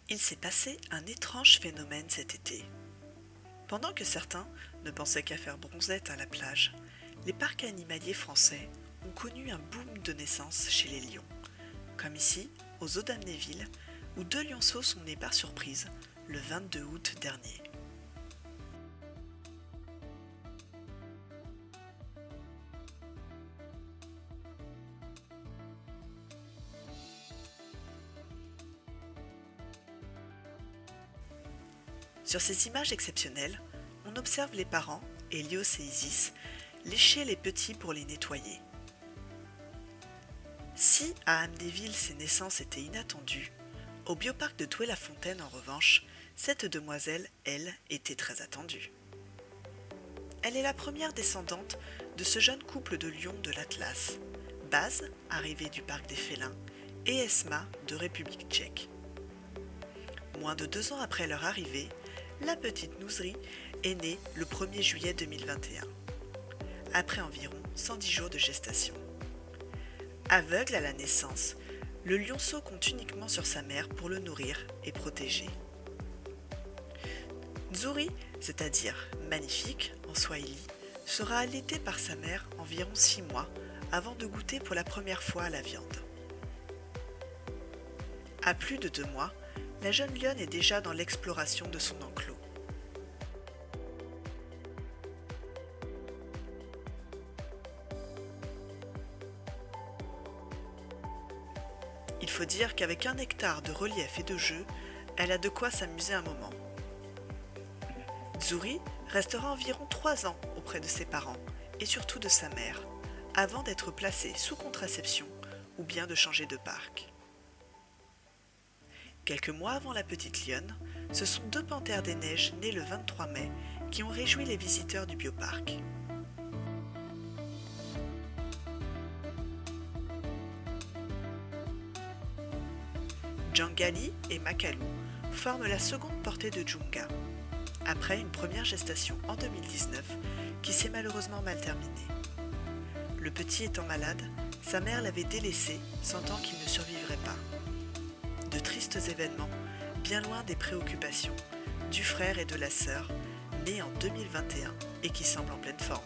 Il s'est passé un étrange phénomène cet été. Pendant que certains ne pensaient qu'à faire bronzette à la plage, les parcs animaliers français ont connu un boom de naissance chez les lions, comme ici, aux eaux d'Amnéville, où deux lionceaux sont nés par surprise le 22 août dernier. Sur ces images exceptionnelles, on observe les parents, Hélios et Isis, lécher les petits pour les nettoyer. Si à Amnéville ces naissances étaient inattendues, au bioparc de Douai-la-Fontaine en revanche, cette demoiselle, elle, était très attendue. Elle est la première descendante de ce jeune couple de lions de l'Atlas, Baz, arrivé du parc des félins, et Esma de République tchèque. Moins de 2 ans après leur arrivée, la petite Nouzri est née le 1er juillet 2021, après environ 110 jours de gestation. Aveugle à la naissance, le lionceau compte uniquement sur sa mère pour le nourrir et protéger. Nzuri, c'est-à-dire magnifique en swahili, sera allaitée par sa mère environ 6 mois avant de goûter pour la première fois à la viande. À plus de 2 mois, la jeune lionne est déjà dans l'exploration de son enclos. Il faut dire qu'avec 1 hectare de relief et de jeux, elle a de quoi s'amuser un moment. Nzuri restera environ 3 ans auprès de ses parents et surtout de sa mère, avant d'être placée sous contraception ou bien de changer de parc. Quelques mois avant la petite lionne, ce sont 2 panthères des neiges nées le 23 mai qui ont réjoui les visiteurs du bioparc. Djangali et Makalu forment la seconde portée de Djunga, après une première gestation en 2019 qui s'est malheureusement mal terminée. Le petit étant malade, sa mère l'avait délaissé, sentant qu'il ne survivrait pas. De tristes événements, bien loin des préoccupations, du frère et de la sœur, nés en 2021 et qui semblent en pleine forme.